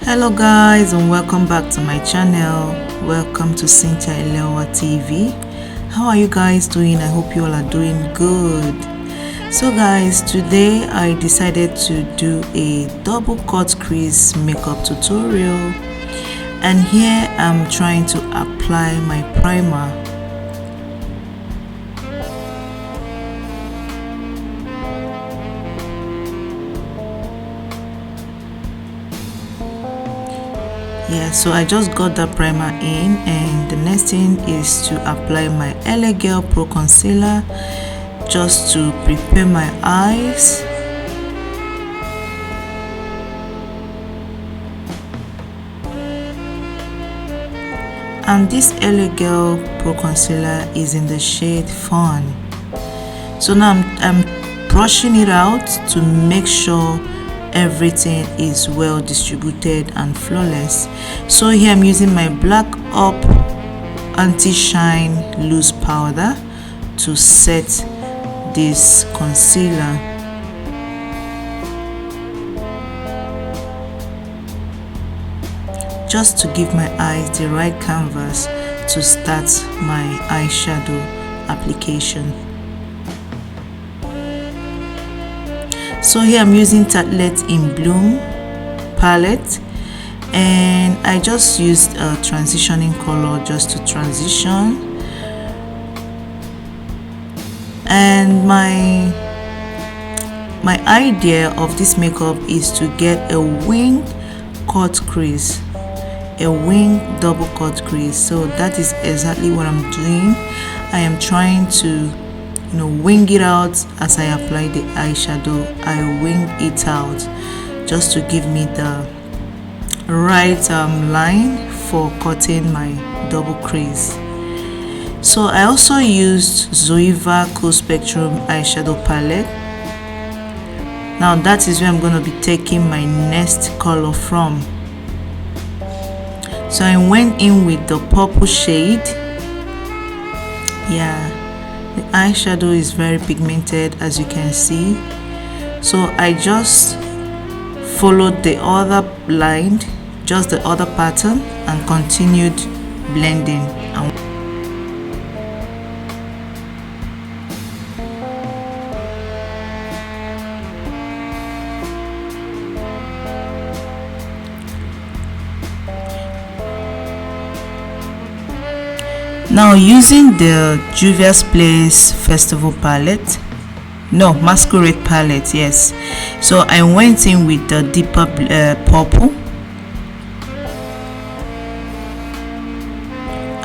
Hello guys, and welcome back to my channel. Welcome to CYNTHIA ELEWUWA TV. How are you guys doing? I hope you all are doing good. So guys, today I decided to do a double cut crease makeup tutorial, and here I'm trying to apply my primer. Yeah, so I just got the primer in, and the next thing is to apply my ELEWUWA Pro Concealer just to prepare my eyes. And this ELEWUWA Pro Concealer is in the shade Fun. So now I'm brushing it out to make sure everything is well distributed and flawless. So here I'm using my Black Up Anti-Shine Loose Powder to set this concealer. Just to give my eyes the right canvas to start my eyeshadow application. So here I'm using Tartelette in Bloom palette, and I just used a transitioning color just to transition. And my idea of this makeup is to get a wing cut crease, a wing double cut crease. So that is exactly what I'm doing. I am trying to wing it out as I apply the eyeshadow. I wing it out just to give me the right line for cutting my double crease. So I also used Zoeva Cool Spectrum eyeshadow palette. Now that is where I'm going to be taking my next color from. So I went in with the purple shade. Yeah, the eyeshadow is very pigmented, as you can see. So I just followed the other line, just the other pattern, and continued blending. Now using the Juvia's Place Festival palette, no, Masquerade palette, yes. So I went in with the deeper purple,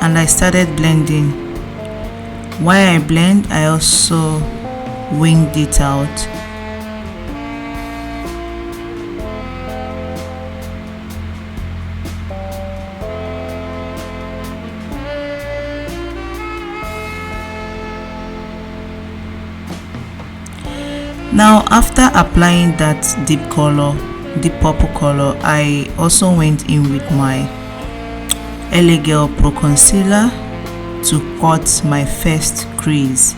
and I started blending. While I blend, I also winged it out. Now after applying that deep purple color, I also went in with my ELEWUWA Pro Concealer to cut my first crease.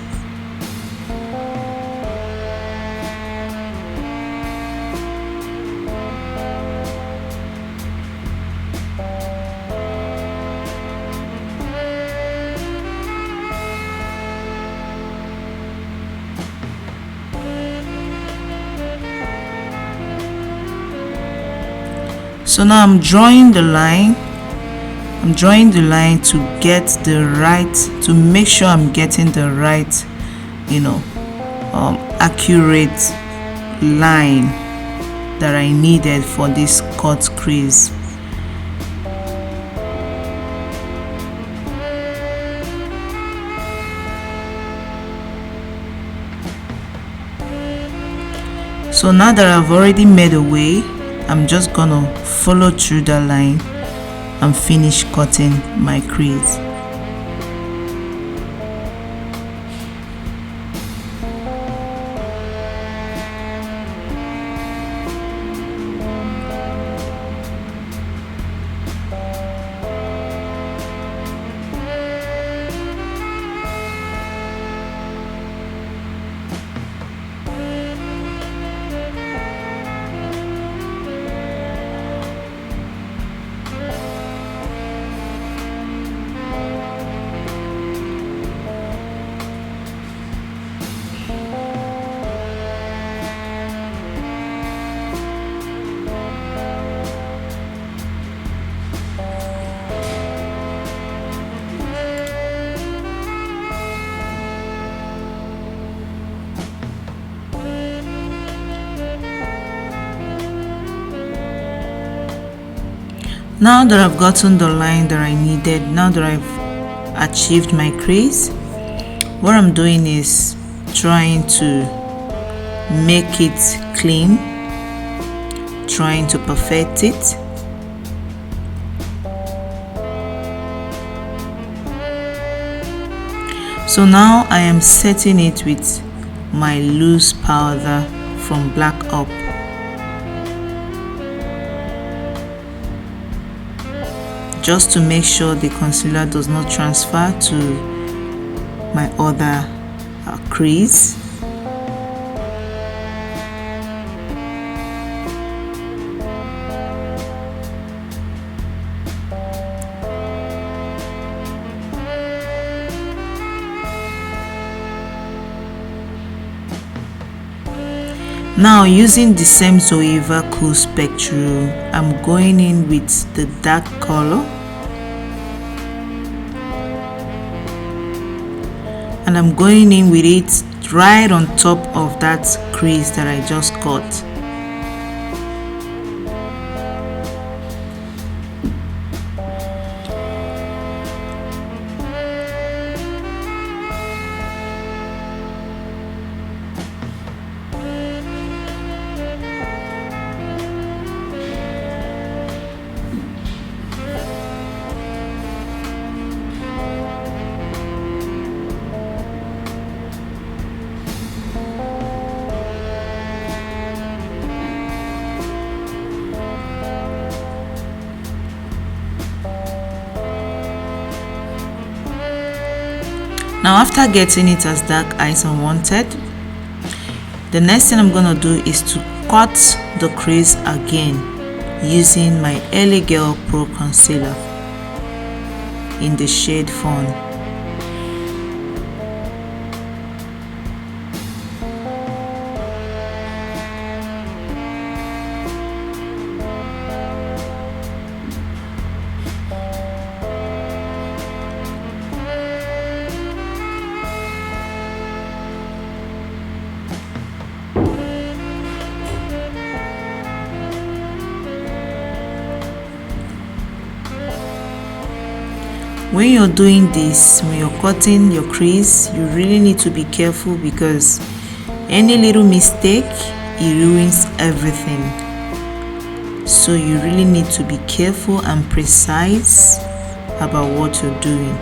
So now I'm drawing the line. I'm drawing the line to get the right, to make sure I'm getting the right, accurate line that I needed for this cut crease. So now that I've already made a way, I'm just gonna follow through the line and finish cutting my crease. Now that I've gotten the line that I needed, now that I've achieved my crease, what I'm doing is trying to make it clean, trying to perfect it. So now I am setting it with my loose powder from Black Up. Just to make sure the concealer does not transfer to my other crease. Now, using the same Zoeva Cool Spectrum, I'm going in with the dark color, and I'm going in with it right on top of that crease that I just got. Now, after getting it as dark as I wanted, the next thing I'm gonna do is to cut the crease again using my ELEWUWA Pro Concealer in the shade Fawn. When you're doing this, when you're cutting your crease, you really need to be careful because any little mistake, it ruins everything. So you really need to be careful and precise about what you're doing.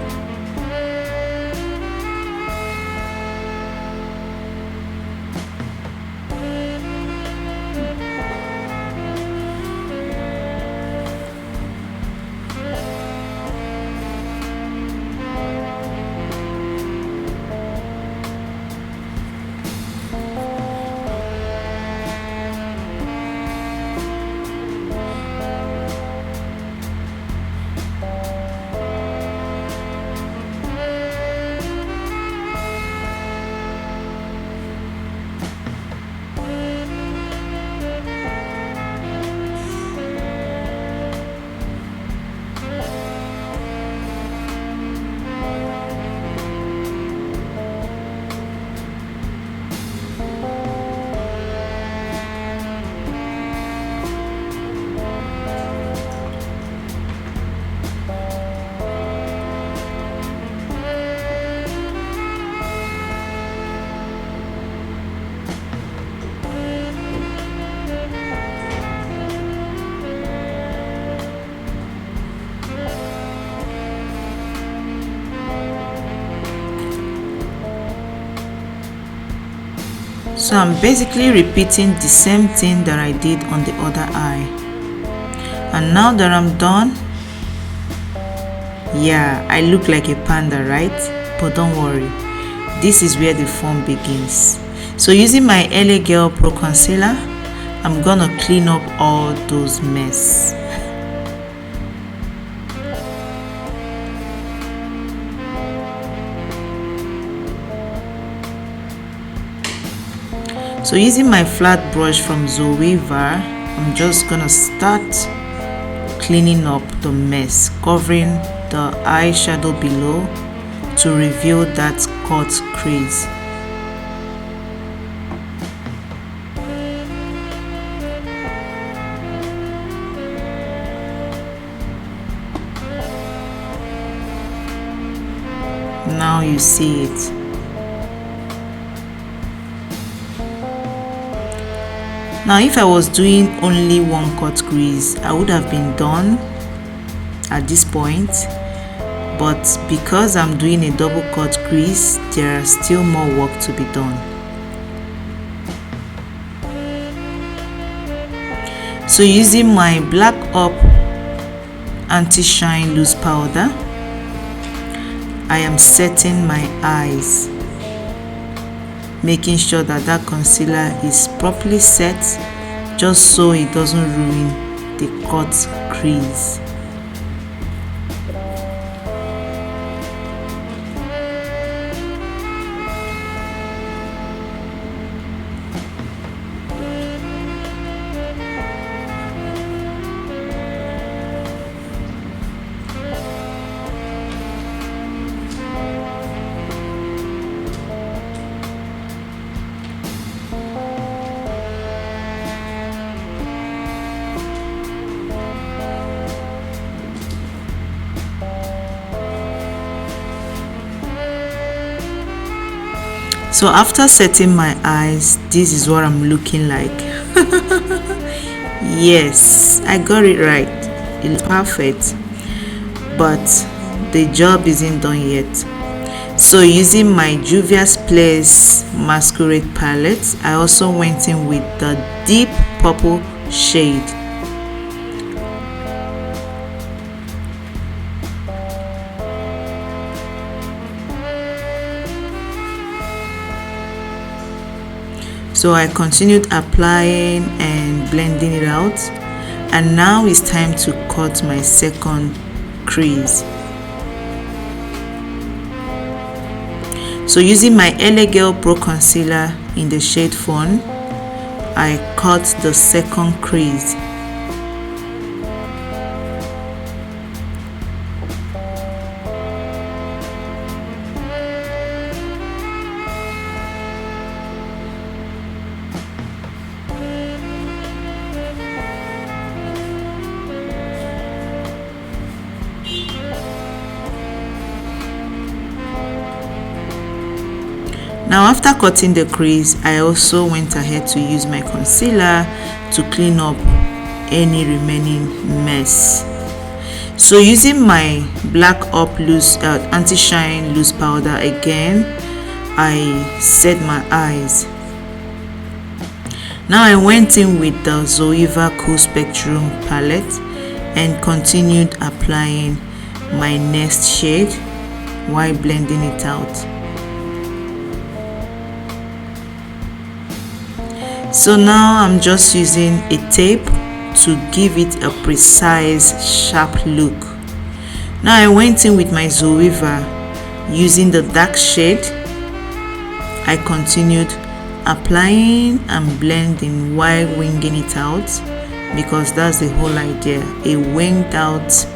So I'm basically repeating the same thing that I did on the other eye. And now that I'm done, yeah, I look like a panda, right? But don't worry, this is where the fun begins. So using my ELEWUWA Pro Concealer, I'm gonna clean up all those mess. So using my flat brush from Zoeva, I'm just gonna start cleaning up the mess, covering the eyeshadow below to reveal that cut crease. you see it. Now if I was doing only one cut crease, I would have been done at this point, but because I'm doing a double cut crease, there are still more work to be done. So using my Black Up Anti-Shine Loose Powder, I am setting my eyes, making sure that that concealer is properly set, just so it doesn't ruin the cut crease. So after setting my eyes, this is what I'm looking like. Yes, I got it right. It's perfect, but the job isn't done yet. So using my Juvia's Place Masquerade palette, I also went in with the deep purple shade. So I continued applying and blending it out, and now it's time to cut my second crease. So using my ELEWUWA Pro Concealer in the shade Fawn, I cut the second crease. Now after cutting the crease, I also went ahead to use my concealer to clean up any remaining mess. So using my Black Up Anti-Shine Loose Powder again, I set my eyes. Now I went in with the Zoeva Cool Spectrum palette and continued applying my next shade while blending it out. So now I'm just using a tape to give it a precise, sharp look. Now I went in with my Zoeva using the dark shade. I continued applying and blending while winging it out, because that's the whole idea, a winged out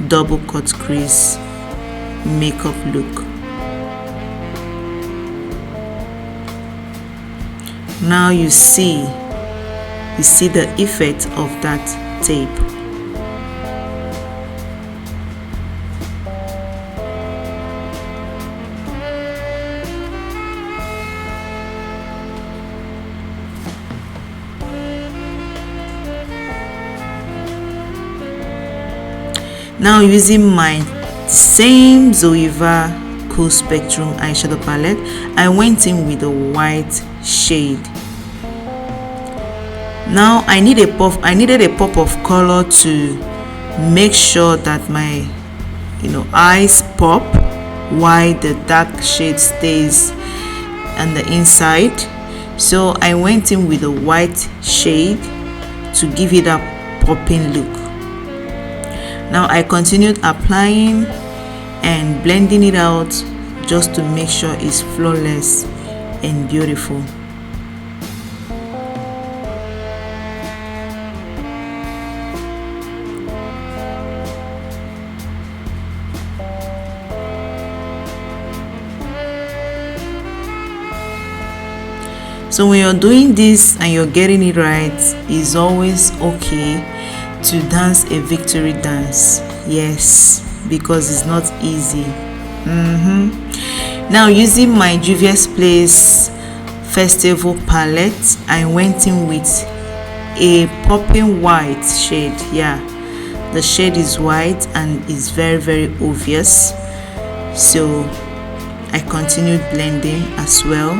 double cut crease makeup look. Now you see the effect of that tape. Now using my same Zoeva Cool Spectrum eyeshadow palette, I went in with a white shade. Now I needed a pop of color to make sure that my eyes pop while the dark shade stays on the inside. So I went in with a white shade to give it a popping look. Now I continued applying and blending it out just to make sure it's flawless and beautiful. So when you're doing this and you're getting it right, it's always okay to dance a victory dance. Yes, because it's not easy. Now using my Juvia's Place Festival palette, I went in with a popping white shade. Yeah, the shade is white and is very obvious, so I continued blending as well.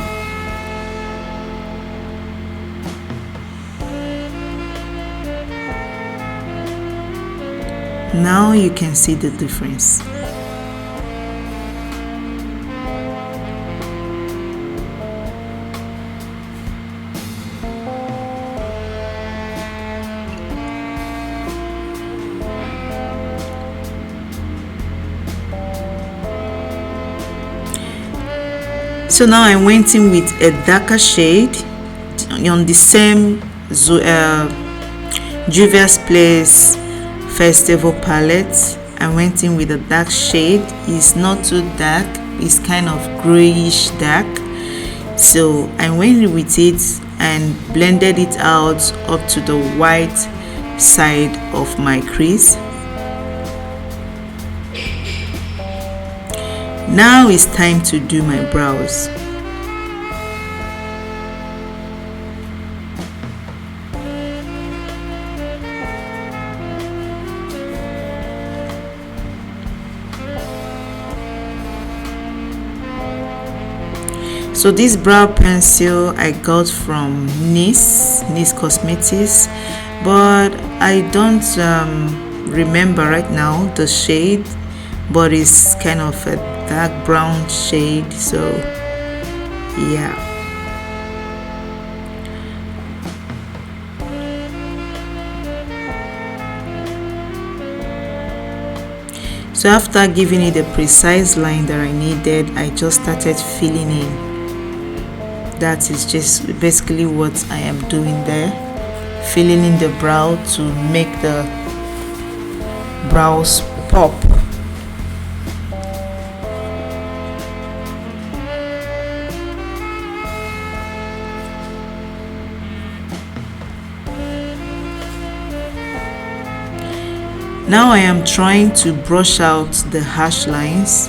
Now you can see the difference. So now I went in with a darker shade on the same Juvia's Place Festival palette. I went in with a dark shade. It's not too dark, it's kind of grayish dark. So I went with it and blended it out up to the white side of my crease. Now it's time to do my brows. So this brow pencil I got from Nice Cosmetics, but I don't remember right now the shade, but it's kind of a dark brown shade, so yeah. So after giving it the precise line that I needed, I just started filling in. That is just basically what I am doing there, filling in the brow to make the brows pop. Now I am trying to brush out the harsh lines.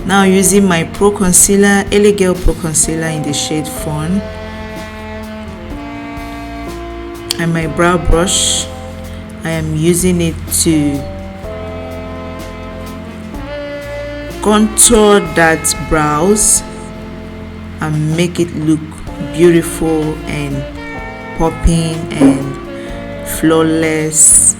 Now using my Pro Concealer, ELEWUWA Pro Concealer in the shade Fawn, and my brow brush, I am using it to contour that brows and make it look beautiful and popping and flawless.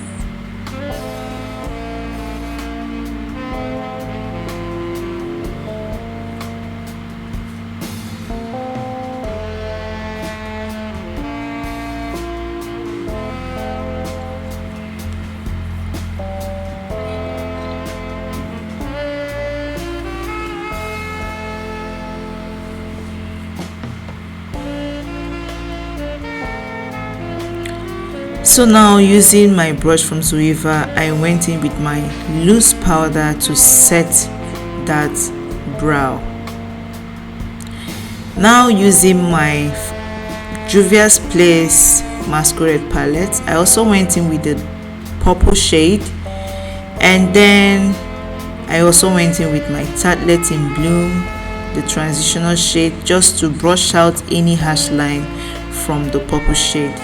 So now using my brush from Zoeva, I went in with my loose powder to set that brow. Now using my Juvia's Place Masquerade palette, I also went in with the purple shade, and then I also went in with my Tartlet in Bloom, the transitional shade, just to brush out any harsh line from the purple shade.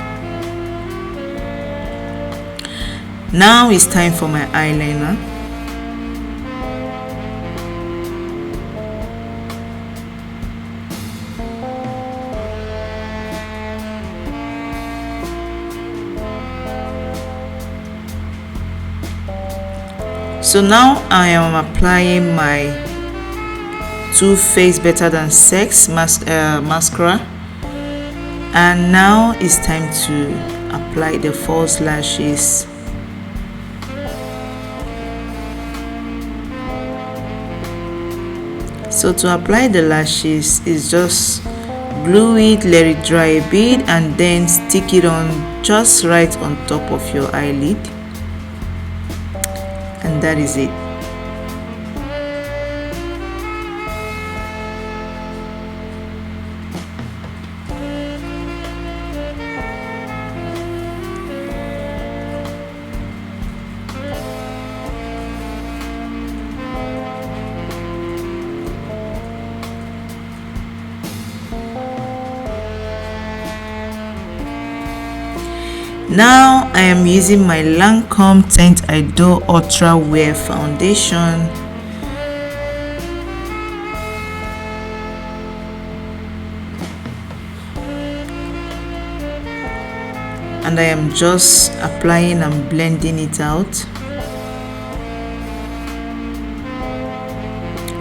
Now it's time for my eyeliner. So now I am applying my Too Faced Better Than Sex mascara, and now it's time to apply the false lashes. So to apply the lashes is just glue it, let it dry a bit, and then stick it on just right on top of your eyelid, and that is it. Now I am using my Lancome Teint Idol Ultra Wear Foundation. And I am just applying and blending it out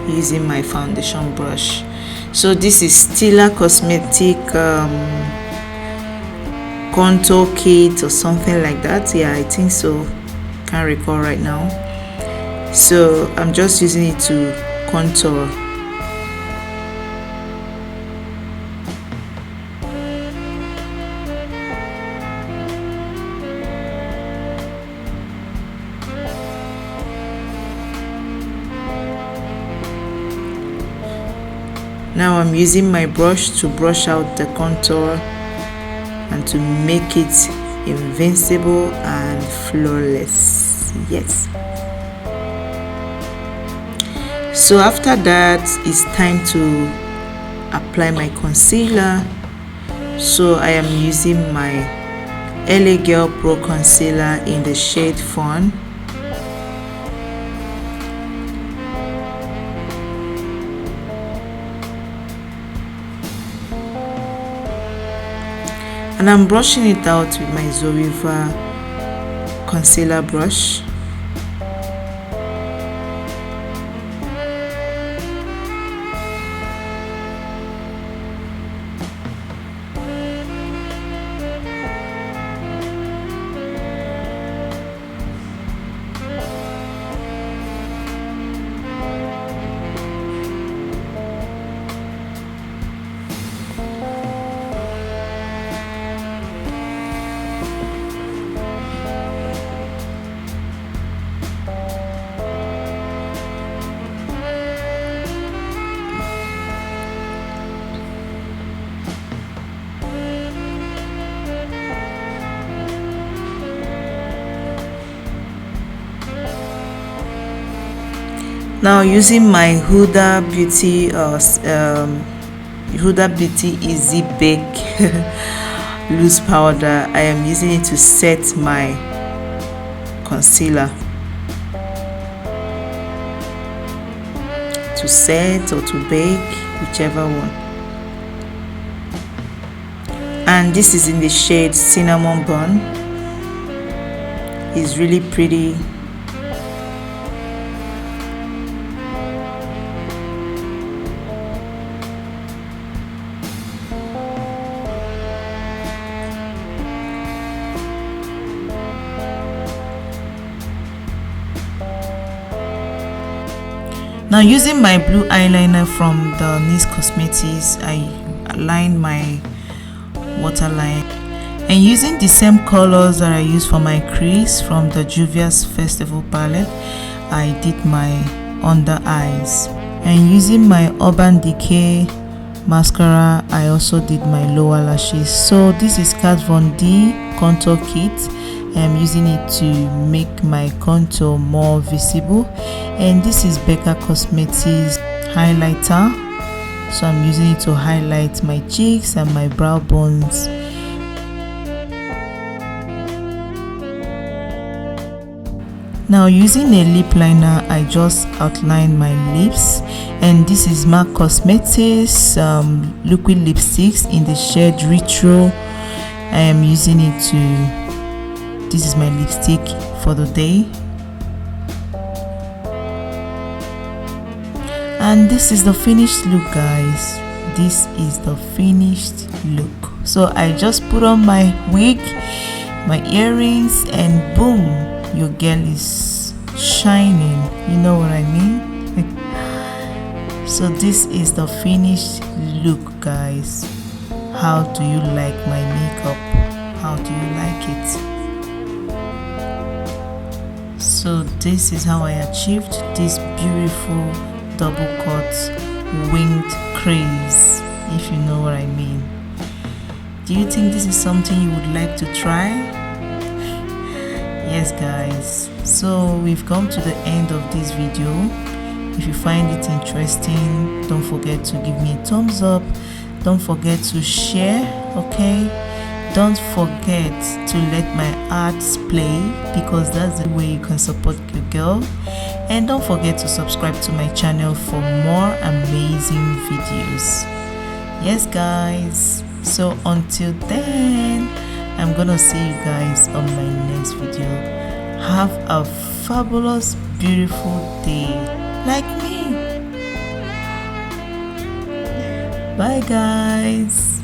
using my foundation brush. So this is Stila Cosmetic contour kit or something like that. Yeah, I think so. Can't recall right now. So I'm just using it to contour. Now I'm using my brush to brush out the contour and to make it invincible and flawless. Yes. So after that, it's time to apply my concealer. So I am using my LA Girl Pro Concealer in the shade Fawn. And I'm brushing it out with my Zoeva concealer brush. Now using my Huda Beauty Easy Bake loose powder, I am using it to set my concealer, to set or to bake, whichever one. And this is in the shade Cinnamon Bun. It's really pretty. Now using my blue eyeliner from the NYX Cosmetics, I align my waterline, and using the same colors that I used for my crease from the Juvia's Festival palette, I did my under eyes. And using my Urban Decay mascara, I also did my lower lashes. So this is Kat Von D contour kit. I'm using it to make my contour more visible, and this is Becca Cosmetics highlighter, so I'm using it to highlight my cheeks and my brow bones. Now using a lip liner, I just outline my lips, and this is MAC Cosmetics liquid lipsticks in the shade Retro. I am using it to, this is my lipstick for the day, and this is the finished look, guys. This is the finished look. So I just put on my wig, my earrings, and boom, your girl is shining. You know what I mean? So this is the finished look, guys. How do you like my makeup? How do you like it? So this is how I achieved this beautiful double cut winged crease, if you know what I mean. Do you think this is something you would like to try? Yes, guys. So we've come to the end of this video. If you find it interesting, don't forget to give me a thumbs up. Don't forget to share, okay? Don't forget to let my ads play, because that's the way you can support your girl. And don't forget to subscribe to my channel for more amazing videos. Yes guys, so until then, I'm gonna see you guys on my next video. Have a fabulous, beautiful day like me. Bye guys.